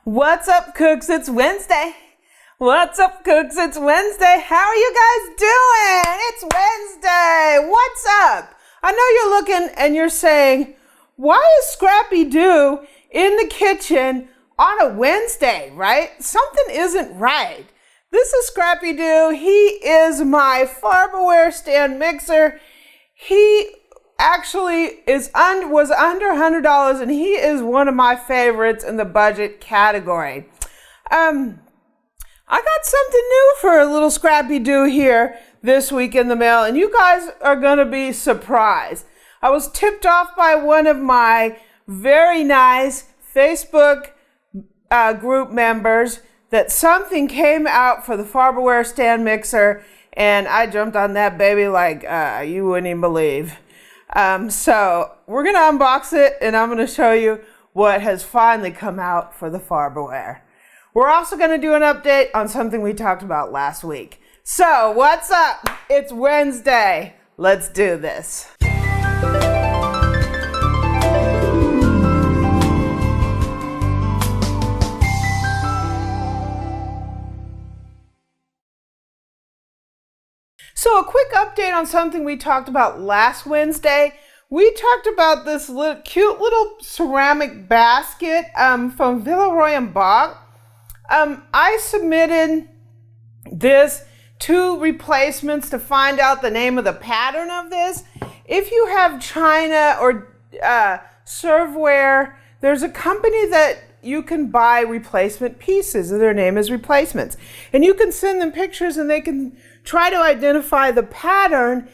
What's up, cooks? It's Wednesday. What's up, cooks? It's Wednesday. How are you guys doing? It's Wednesday. What's up? I know you're looking and you're saying, why is Scrappy Doo in the kitchen on a Wednesday, right? Something isn't right. This is Scrappy Doo. He is my Farberware Stand Mixer. He actually was under $100, and he is one of my favorites in the budget category. I got something new for a little Scrappy Doo here this week in the mail, and you guys are going to be surprised. I was tipped off by one of my very nice Facebook group members that something came out for the Farberware Stand Mixer, and I jumped on that baby like you wouldn't even believe. So we're going to unbox it, and I'm going to show you what has finally come out for the Farberware. We're also going to do an update on something we talked about last week. So what's up? It's Wednesday. Let's do this. So a quick update on something we talked about last Wednesday. We talked about this cute little ceramic basket from Villeroy and Bosch. I submitted this 2 replacements to find out the name of the pattern of this. If you have China or Serveware, there's a company that you can buy replacement pieces, and their name is Replacements. And you can send them pictures, and they can try to identify the pattern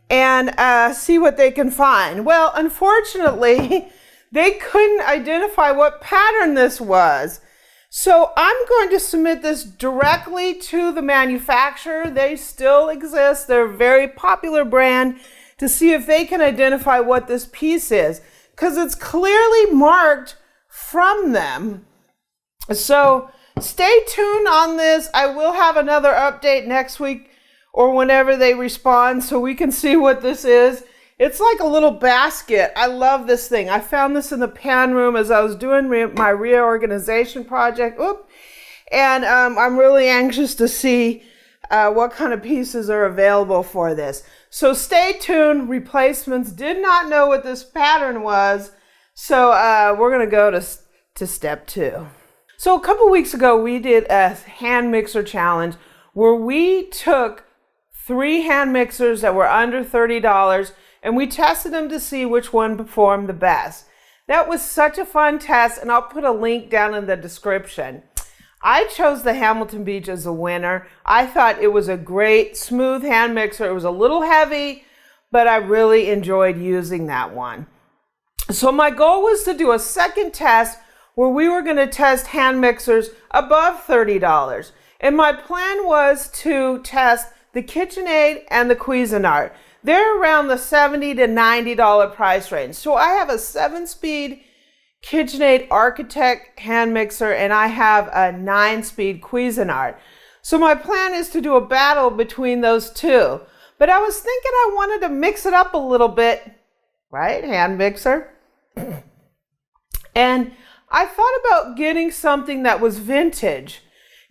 and see what they can find. Well, unfortunately, they couldn't identify what pattern this was. So I'm going to submit this directly to the manufacturer. They still exist. They're a very popular brand, to see if they can identify what this piece is, because it's clearly marked from them. So stay tuned on this. I will have another update next week or whenever they respond, so we can see what this is. It's like a little basket. I love this thing. I found this in the pan room as I was doing my reorganization project. And I'm really anxious to see what kind of pieces are available for this. So stay tuned. Replacements did not know what this pattern was. So we're going to go to step 2. So a couple weeks ago, we did a hand mixer challenge where we took 3 hand mixers that were under $30, and we tested them to see which one performed the best. That was such a fun test, and I'll put a link down in the description. I chose the Hamilton Beach as a winner. I thought it was a great, smooth hand mixer. It was a little heavy, but I really enjoyed using that one. So my goal was to do a second test where we were going to test hand mixers above $30. And my plan was to test the KitchenAid and the Cuisinart. They're around the $70 to $90 price range. So I have a 7-speed KitchenAid Architect hand mixer, and I have a 9-speed Cuisinart. So my plan is to do a battle between those two. But I was thinking I wanted to mix it up a little bit, right? Hand mixer. And I thought about getting something that was vintage.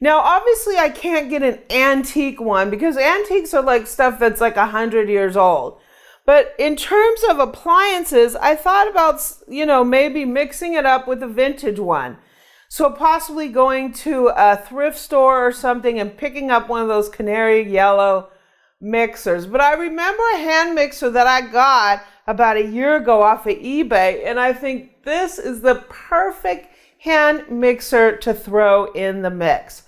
Now, obviously, I can't get an antique one because antiques are like stuff that's like 100 years old. But in terms of appliances, I thought about, maybe mixing it up with a vintage one. So possibly going to a thrift store or something and picking up one of those canary yellow mixers. But I remember a hand mixer that I got about a year ago off of eBay, and I think this is the perfect hand mixer to throw in the mix.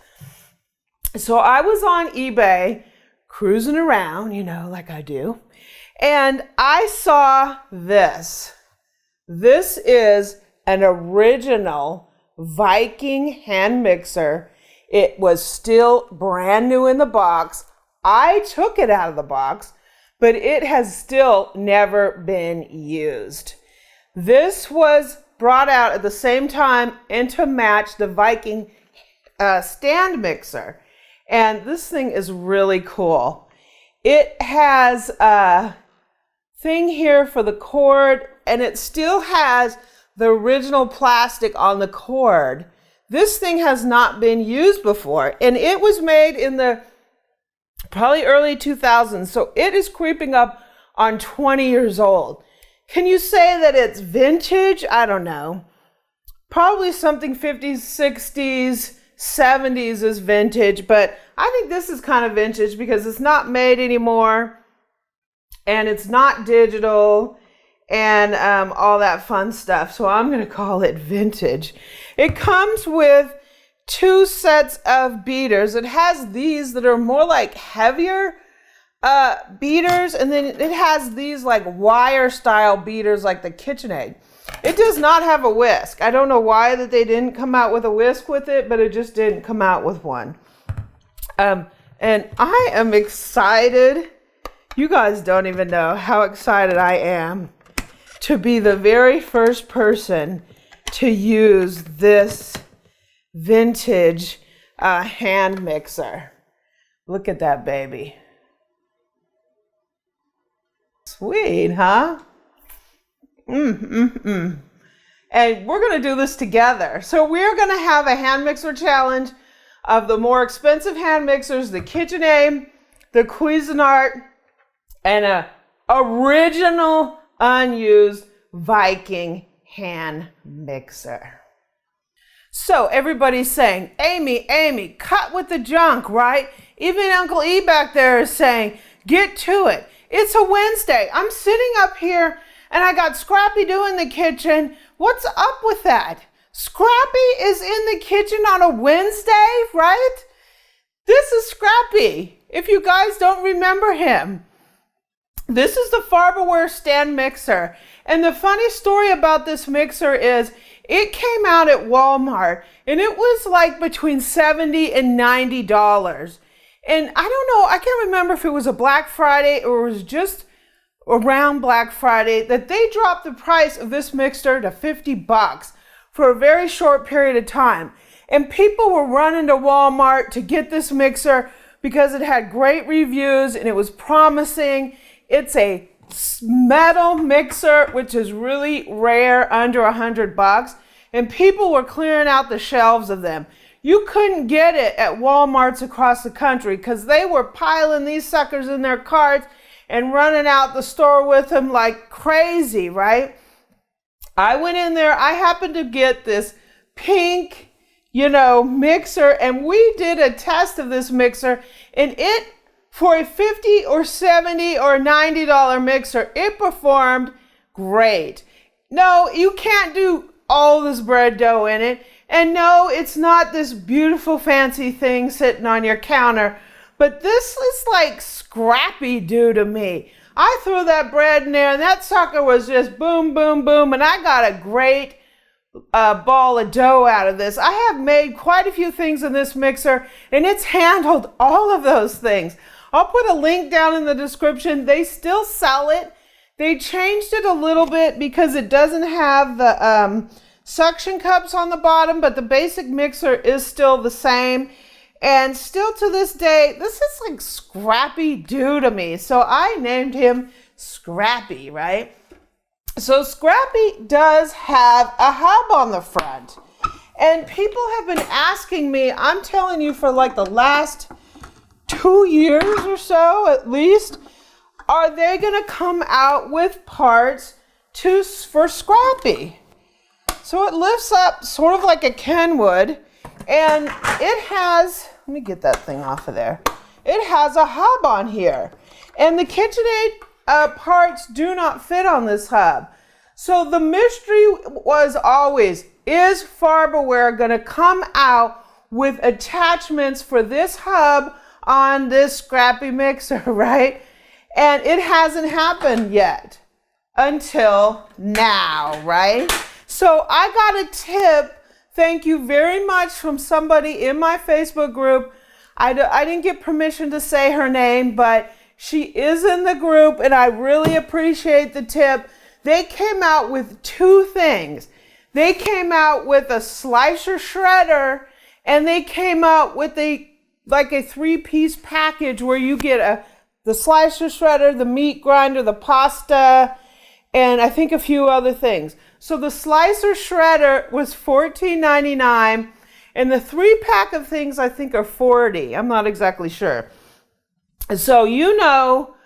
So I was on eBay cruising around, like I do, and I saw this. This is an original Viking hand mixer. It was still brand new in the box. I took it out of the box, but it has still never been used. This was brought out at the same time and to match the Viking Stand Mixer. And this thing is really cool. It has a thing here for the cord, and it still has the original plastic on the cord This thing has not been used before, and it was made in the probably early 2000s, so it is creeping up on 20 years old. Can you say that it's vintage? I don't know. Probably something 50s, 60s, 70s is vintage, but I think this is kind of vintage because it's not made anymore, and it's not digital, and all that fun stuff. So I'm going to call it vintage. It comes with 2 sets of beaters. It has these that are more like heavier beaters, and then it has these like wire style beaters like the KitchenAid. It does not have a whisk. I don't know why that they didn't come out with a whisk with it, but it just didn't come out with one. And I am excited. You guys don't even know how excited I am to be the very first person to use this vintage hand mixer. Look at that baby. Sweet, huh? And we're going to do this together. So we're going to have a hand mixer challenge of the more expensive hand mixers, the KitchenAid, the Cuisinart, and a original unused Viking hand mixer. So everybody's saying, Amy, cut with the junk, right? Even Uncle E back there is saying, get to it. It's a Wednesday. I'm sitting up here and I got Scrappy doing the kitchen. What's up with that? Scrappy is in the kitchen on a Wednesday, right? This is Scrappy, if you guys don't remember him. This is the Farberware Stand Mixer. And the funny story about this mixer is it came out at Walmart and it was like between $70 and $90. And I don't know, I can't remember if it was a Black Friday or it was just around Black Friday that they dropped the price of this mixer to $50 for a very short period of time. And people were running to Walmart to get this mixer because it had great reviews and it was promising. It's a metal mixer, which is really rare, under $100, and people were clearing out the shelves of them. You couldn't get it at Walmarts across the country because they were piling these suckers in their carts and running out the store with them like crazy, right? I went in there, I happened to get this pink, mixer, and we did a test of this mixer, and it, for a $50 or $70 or $90 mixer, it performed great. No, you can't do all this bread dough in it. And no, it's not this beautiful fancy thing sitting on your counter. But this is like Scrappy Doo to me. I threw that bread in there and that sucker was just boom, boom, boom. And I got a great ball of dough out of this. I have made quite a few things in this mixer and it's handled all of those things. I'll put a link down in the description. They still sell it. They changed it a little bit because it doesn't have the suction cups on the bottom, but the basic mixer is still the same. And still to this day, this is like Scrappy Doo to me. So I named him Scrappy, right? So Scrappy does have a hub on the front. And people have been asking me, I'm telling you, for like the last 2 years or so at least, are they going to come out with parts for Scrappy? So it lifts up sort of like a Kenwood, and it has, let me get that thing off of there. It has a hub on here, and the KitchenAid parts do not fit on this hub. So the mystery was always, is Farberware going to come out with attachments for this hub on this Scrappy mixer, right? And it hasn't happened yet until now, right? So I got a tip, thank you very much, from somebody in my Facebook group. I didn't get permission to say her name, but she is in the group and I really appreciate the tip. They came out with 2 things. They came out with a slicer shredder and they came out with a 3-piece package where you get the slicer shredder, the meat grinder, the pasta, and I think a few other things. So the slicer shredder was $14.99 And the 3-pack of things I think are $40. I'm not exactly sure. So you know,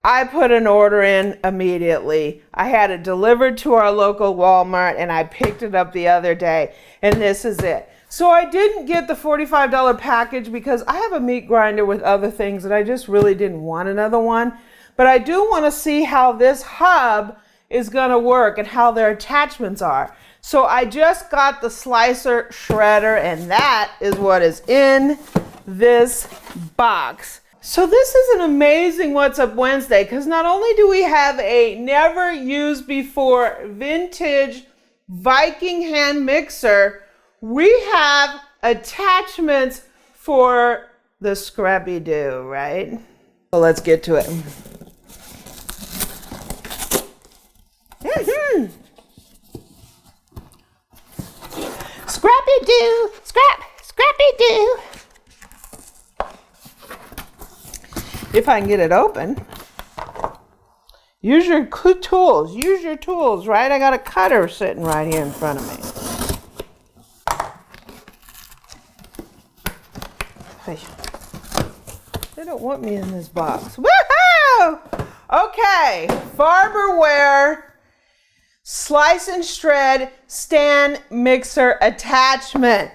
I put an order in immediately. I had it delivered to our local Walmart and I picked it up the other day, and this is it. So I didn't get the $45 package because I have a meat grinder with other things and I just really didn't want another one. But I do want to see how this hub is going to work and how their attachments are. So I just got the slicer shredder, and that is what is in this box. So this is an amazing What's Up Wednesday, because not only do we have a never used before vintage Viking hand mixer, we have attachments for the Scrappy Doo, right? So let's get to it. Scrappy Doo, Scrappy Doo. If I can get it open. Use your tools. Use your tools, right? I got a cutter sitting right here in front of me. Hey. They don't want me in this box. Woohoo! Okay, Farberware Slice and Shred Stand Mixer Attachment.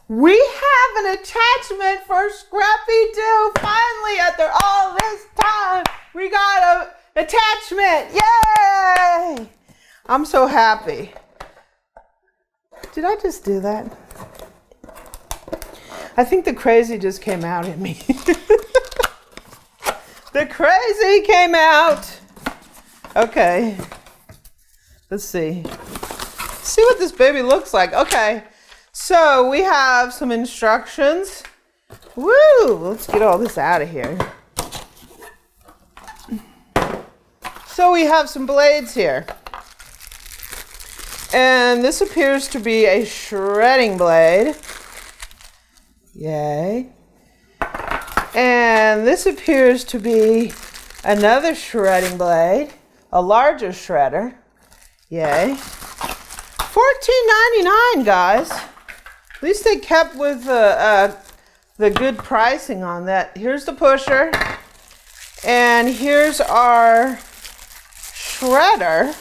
We have an attachment for Scrappy Doo. Finally, after all this time, we got an attachment. Yay! I'm so happy. Did I just do that? I think the crazy just came out in me. The crazy came out. Okay. Let's see. See what this baby looks like. Okay. So we have some instructions. Woo! Let's get all this out of here. So we have some blades here. And this appears to be a shredding blade. Yay. And this appears to be another shredding blade, a larger shredder. Yay. $14.99, guys. At least they kept with the good pricing on that. Here's the pusher. And here's our shredder.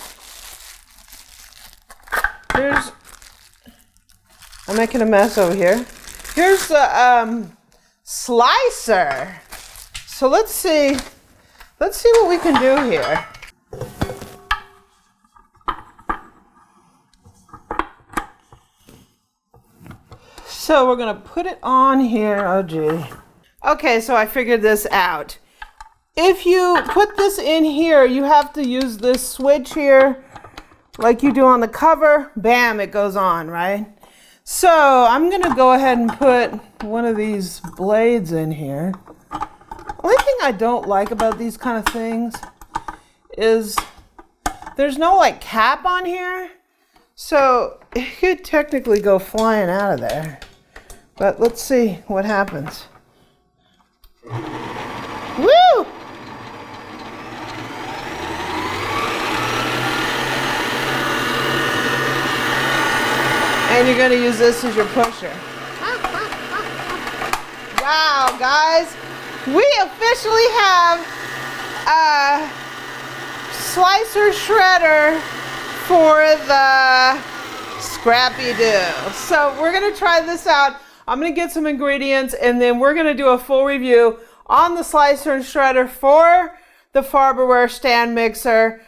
I'm making a mess over here. Here's the slicer. So let's see what we can do here. So we're gonna put it on here. Oh gee. Okay, so I figured this out. If you put this in here, you have to use this switch here like you do on the cover. Bam, it goes on, right? So I'm gonna go ahead and put one of these blades in here. Only thing I don't like about these kind of things is there's no like cap on here. So it could technically go flying out of there. But let's see what happens. Woo! And you're going to use this as your pusher. Wow, guys. We officially have a slicer shredder for the Scrappy Doo. So we're going to try this out. I'm going to get some ingredients and then we're going to do a full review on the slicer and shredder for the Farberware Stand Mixer.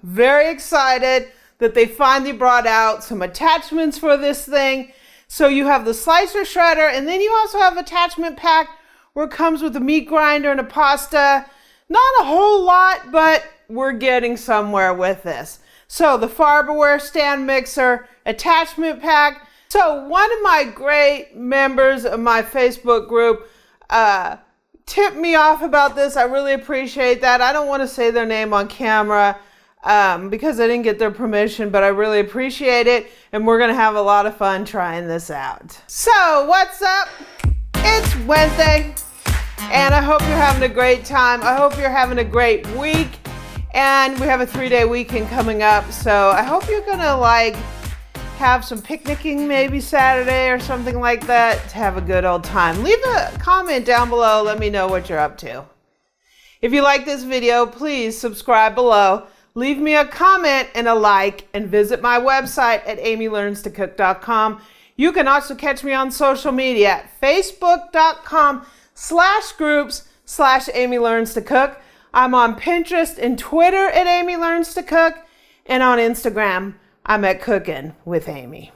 Very excited that they finally brought out some attachments for this thing. So you have the slicer shredder, and then you also have attachment pack where it comes with a meat grinder and a pasta. Not a whole lot, but we're getting somewhere with this. So the Farberware Stand Mixer attachment pack. So one of my great members of my Facebook group tipped me off about this. I really appreciate that. I don't want to say their name on camera because I didn't get their permission, but I really appreciate it. And we're going to have a lot of fun trying this out. So what's up? It's Wednesday and I hope you're having a great time. I hope you're having a great week, and we have a 3-day weekend coming up. So I hope you're going to like have some picnicking maybe Saturday or something like that to have a good old time. Leave a comment down below. Let me know what you're up to. If you like this video, please subscribe below. Leave me a comment and a like, and visit my website at amylearnstocook.com. You can also catch me on social media at facebook.com/groups/amylearnstocook. I'm on Pinterest and Twitter at Amy Learns to Cook, and on Instagram, I'm at Cookin' with Amy.